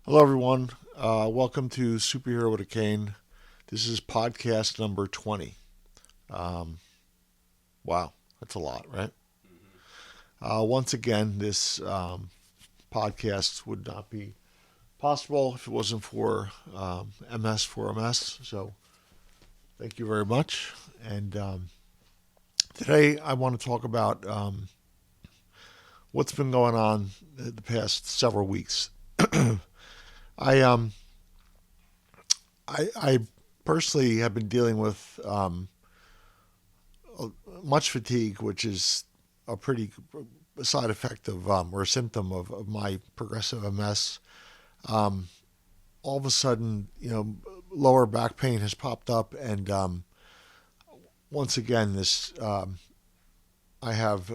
Hello, everyone. Welcome to Superhero with a Cane. This is podcast number 20. Um, wow, that's a lot, right? Once again, this podcast would not be possible if it wasn't for MS for MS. So, thank you very much. And today, I want to talk about what's been going on the past several weeks. I um, I personally have been dealing with much fatigue, which is a pretty side effect of or a symptom of my progressive MS. Um, all of a sudden, lower back pain has popped up, and once again, this I have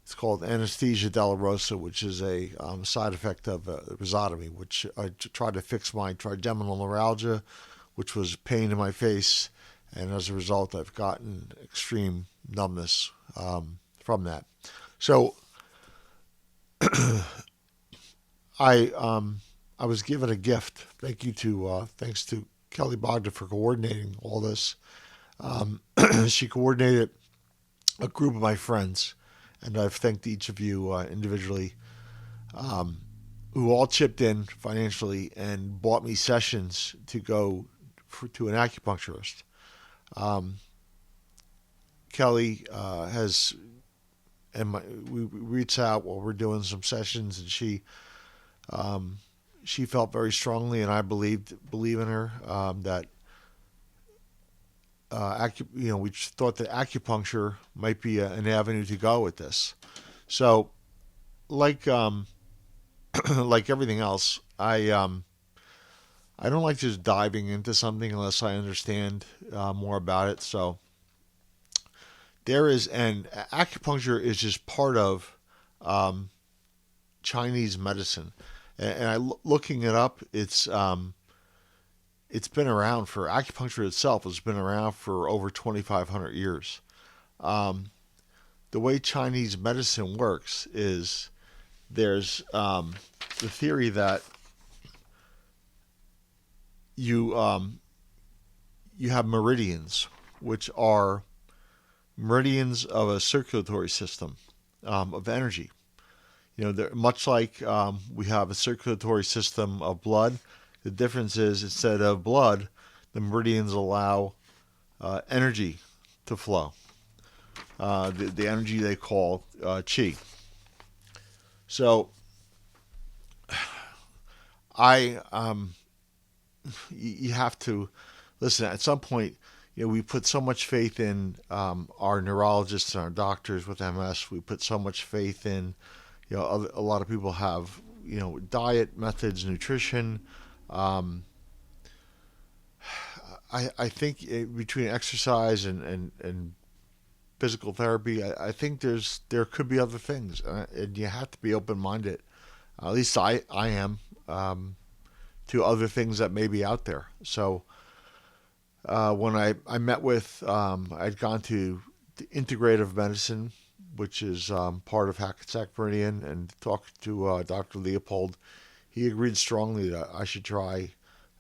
it's called anesthesia dolorosa, which is a side effect of rhizotomy, which I tried to fix my trigeminal neuralgia, which was pain in my face, and as a result, I've gotten extreme numbness from that. So I was given a gift. Thanks to Kelly Bogda for coordinating all this. She coordinated a group of my friends, and I've thanked each of you individually, um, who all chipped in financially and bought me sessions to go to an acupuncturist. Um, Kelly has and we reached out while we're doing some sessions, and um, she felt very strongly, and I believe in her, that we thought that acupuncture might be an avenue to go with this. So, like like everything else, I don't like just diving into something unless I understand more about it. So there is, and acupuncture is just part of um, Chinese medicine. Looking it up, it's been around for acupuncture itself has been around for over 2,500 years. Um, the way Chinese medicine works is there's the theory that you you have meridians, which are meridians of a circulatory system of energy. Much like we have a circulatory system of blood. The difference is instead of blood, the meridians allow energy to flow. The energy they call chi. So I you have to listen. At some point, we put so much faith in our neurologists and our doctors with MS. We put so much faith in, a lot of people have, diet methods, nutrition. Um, I think between exercise and physical therapy, I think there could be other things, and you have to be open minded. At least I am, to other things that may be out there. So when I met with, I'd gone to integrative medicine, which is part of Hackensack Meridian, and talked to Dr. Leopold. He agreed strongly that I should try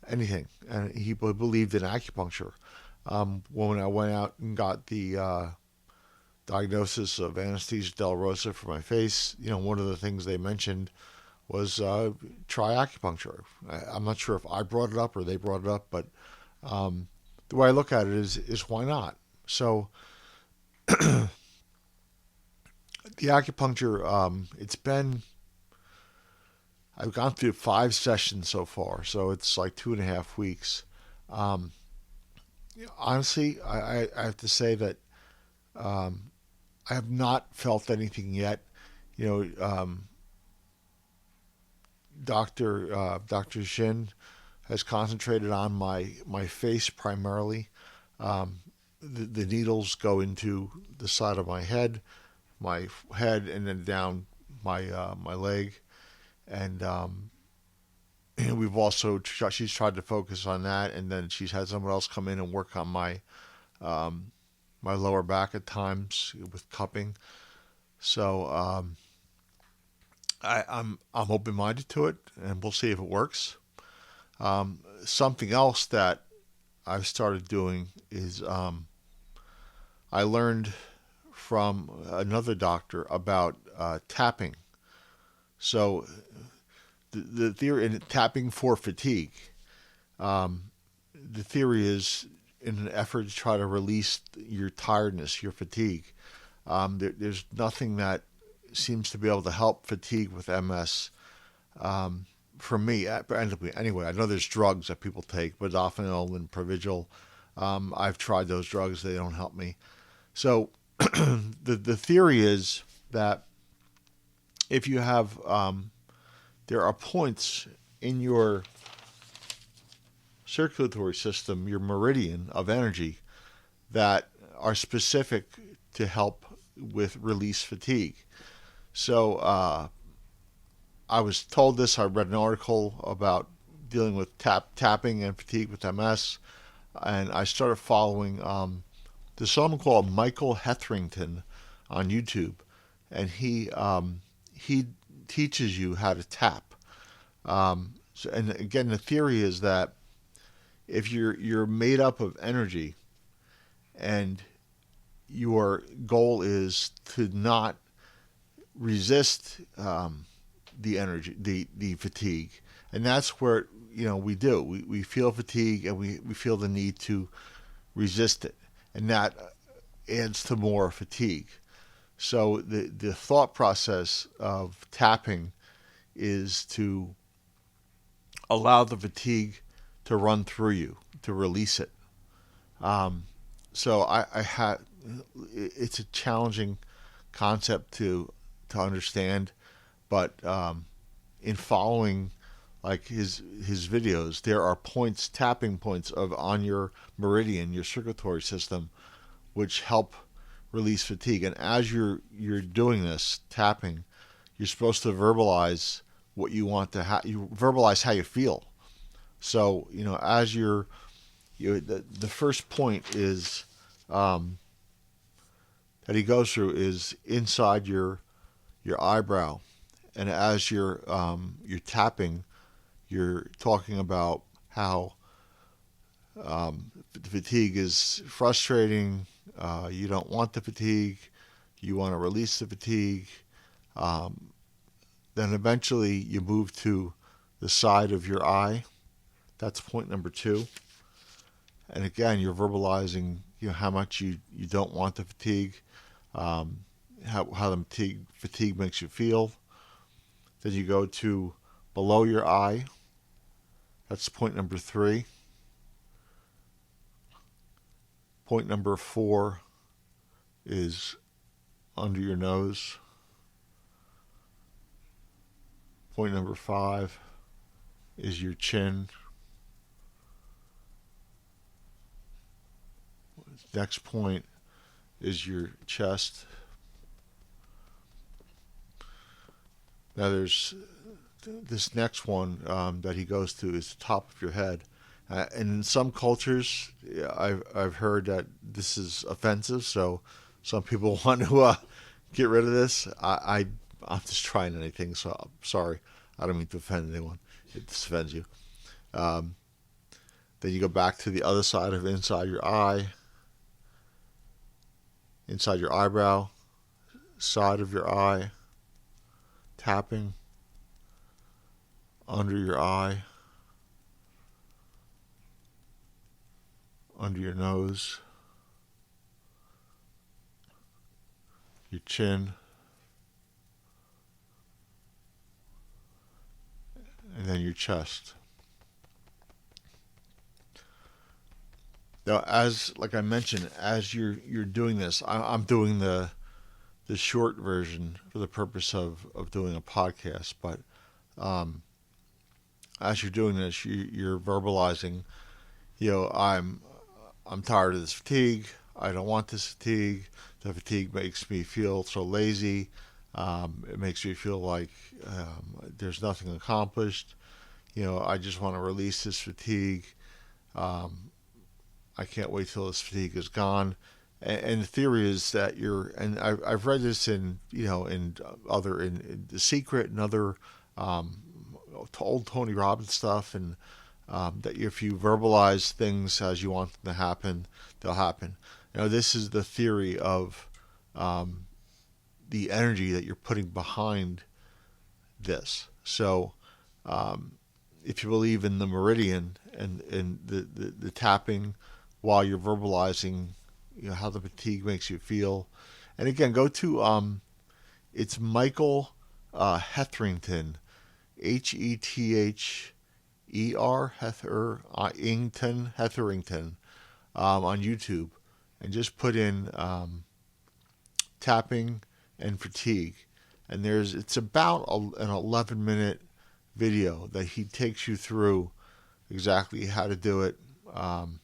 anything, and he believed in acupuncture. When I went out and got the diagnosis of anesthesia dolorosa for my face, one of the things they mentioned was try acupuncture. I'm not sure if I brought it up or they brought it up, but the way I look at it is why not? So the acupuncture, I've gone through 5 sessions so far, so it's like 2.5 weeks. Um, Honestly, I have to say that um, I have not felt anything yet. You know, Doctor Shin has concentrated on my face primarily. Um, the needles go into the side of my head, and then down my leg, and we've also she's tried to focus on that, and then she's had someone else come in and work on um, my lower back at times with cupping. So I'm open minded to it, and we'll see if it works. Something else that I've started doing is I learned from another doctor about tapping. So the theory in tapping for fatigue. Um, the theory is in an effort to try to release your tiredness, your fatigue. There's nothing that seems to be able to help fatigue with MS. For me, anyway, I know there's drugs that people take, modafinil and Provigil. I've tried those drugs; they don't help me. So the theory is that if you have there are points in your circulatory system, your meridian of energy, that are specific to help with release fatigue. So I was told this. I read an article about dealing with tapping and fatigue with MS, and I started following there's someone called Michael Hetherington on YouTube, and he teaches you how to tap. And again, the theory is that if you're made up of energy, and your goal is to not resist the energy, the fatigue, and that's where we do. We feel fatigue, and we feel the need to resist it, and that adds to more fatigue. So the thought process of tapping is to allow the fatigue to run through you, to release it. Um, so I had it's a challenging concept to understand, but in following like his videos, there are points, tapping points of on your meridian, your circulatory system, which help release fatigue. And as you're doing this tapping, you're supposed to verbalize what you want to you verbalize how you feel. So as the first point is that he goes through is inside your eyebrow, and as you're tapping, you're talking about how the fatigue is frustrating. You don't want the fatigue. You want to release the fatigue. Um, then eventually you move to the side of your eye. That's point number 2. And again, you're verbalizing how much you don't want the fatigue, how the fatigue makes you feel. Then you go to below your eye. That's point number 3. Point number 4 is under your nose. Point number 5 is your chin. Next point is your chest. Now there's this next one that he goes to is the top of your head. And in some cultures, I've heard that this is offensive, so some people want to get rid of this. I'm just trying anything, so I'm sorry. I don't mean to offend anyone. It just offends you. Um, then you go back to the other side of inside your eye, inside your eyebrow, side of your eye, tapping, under your eye, under your nose, your chin, and then your chest. Now, like I mentioned, as you're doing this, I'm doing the short version for the purpose of doing a podcast. But as you're doing this, you're verbalizing. I'm tired of this fatigue. I don't want this fatigue. The fatigue makes me feel so lazy. It makes me feel like there's nothing accomplished. I just want to release this fatigue. I can't wait till this fatigue is gone. And the theory is that and I've read this in, in other, in The Secret and other, um, old Tony Robbins stuff, and that if you verbalize things as you want them to happen, they'll happen. This is the theory of um, the energy that you're putting behind this. So, um, if you believe in the meridian and the tapping while you're verbalizing, how the fatigue makes you feel. And again, go to it's Michael Hetherington, Hetherington, on YouTube, and just put in tapping and fatigue. And it's about an 11-minute video that he takes you through exactly how to do it. And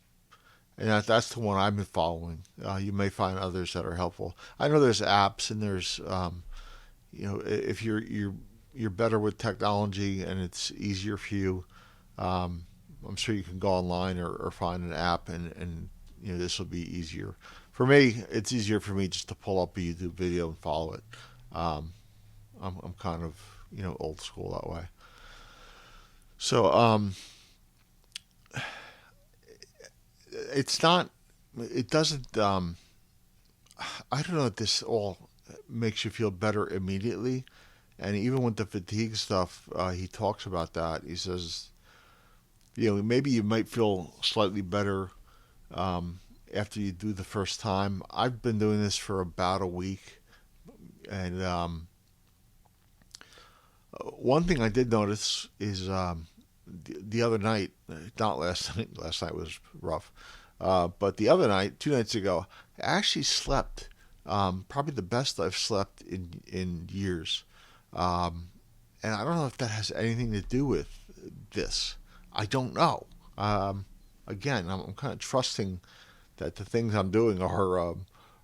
that's the one I've been following. You may find others that are helpful. I know there's apps, and there's if you're better with technology and it's easier for you, I'm sure you can go online or find an app, and this will be easier. For me, it's easier for me just to pull up a YouTube video and follow it. Um, I'm kind of old school that way. So it's not. It doesn't. I don't know if this all makes you feel better immediately. And even with the fatigue stuff, he talks about that. He says, maybe you might feel slightly better after you do the first time. I've been doing this for about a week, and one thing I did notice is the other night, not last night. Last night was rough, but the other night, 2 nights ago, I actually slept. Probably the best I've slept in years. And I don't know if that has anything to do with this. I don't know. Again, I'm kind of trusting that the things I'm doing are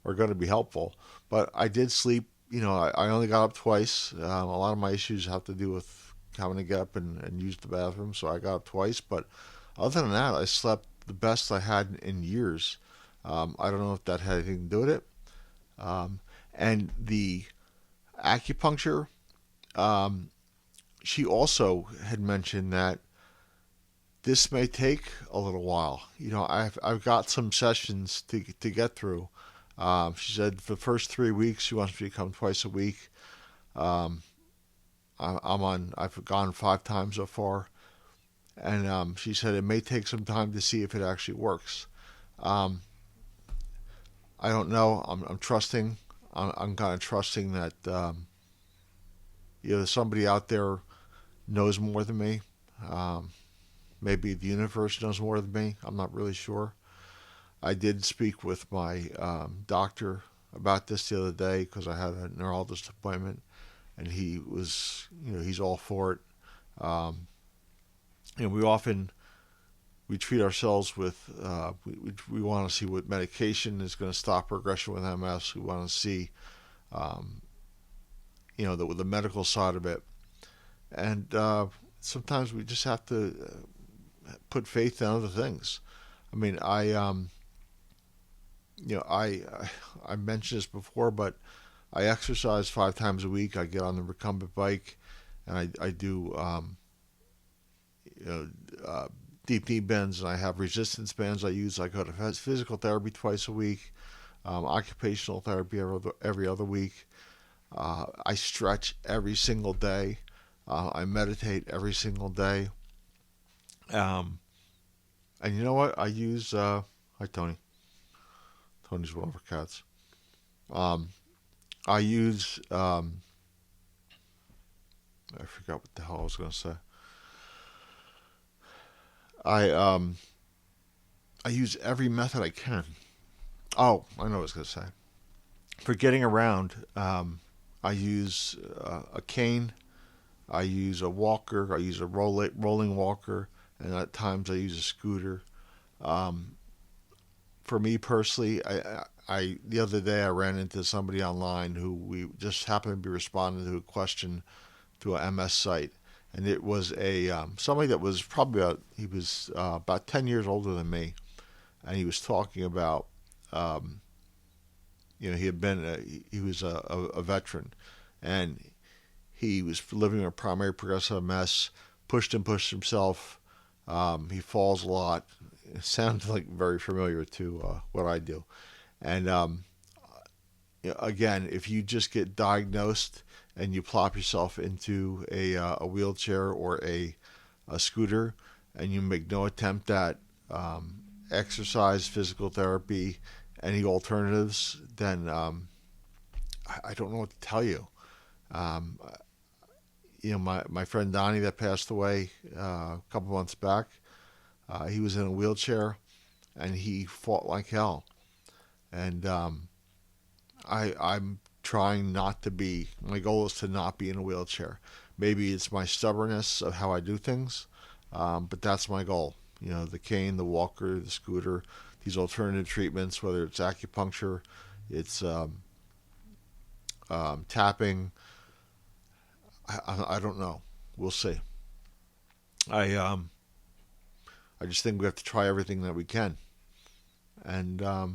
going to be helpful. But I did sleep. I only got up twice. A lot of my issues have to do with having to get up and use the bathroom, so I got up twice. But other than that, I slept the best I had in years. I don't know if that had anything to do with it. And the acupuncture, she also had mentioned that this may take a little while. I've got some sessions to get through. She said for the first 3 weeks she wants me to come twice a week. Um, I've gone 5 times so far, and she said it may take some time to see if it actually works. Um, I don't know. I'm trusting. I'm kind of trusting that somebody out there knows more than me. Um, Maybe the universe knows more than me. I'm not really sure. I did speak with my doctor about this the other day because I had a neurologist appointment, and he was, he's all for it. Um, we treat ourselves with, we want to see what medication is going to stop progression with MS. We want to see, um, the medical side of it. And sometimes we just have to put faith in other things. I mean, I mentioned this before, but I exercise 5 times a week. I get on the recumbent bike, and I do you know deep knee bends, and I have resistance bands I use. I go to physical therapy twice a week, occupational therapy every other week. I stretch every single day. I meditate every single day. Um, and you know what? I use. Hi, Tony. Tony's one of our cats. Um, I use. I forgot what the hell I was going to say. I um, I use every method I can. Oh, I know what I was going to say. For getting around, I use a cane. I use a walker. I use a rolling walker, and at times I use a scooter. Um, for me personally, I the other day I ran into somebody online who we just happened to be responding to a question through a MS site, and it was a somebody that was probably about 10 years older than me, and he was talking about um, he had been he was a veteran, and he was living with primary progressive MS. Pushed and pushed himself. He falls a lot. It sounds like very familiar to what I do. And again, if you just get diagnosed and you plop yourself into a wheelchair or a scooter, and you make no attempt at exercise, physical therapy, any alternatives, then I don't know what to tell you. Um, my friend Donnie that passed away a couple months back, he was in a wheelchair and he fought like hell. And I'm trying not to be. My goal is to not be in a wheelchair. Maybe it's my stubbornness of how I do things, but that's my goal. The cane, the walker, the scooter, these alternative treatments, whether it's acupuncture, it's tapping. I don't know. We'll see. I I just think we have to try everything that we can, and I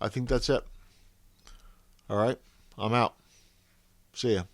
think that's it. All right, I'm out. See ya.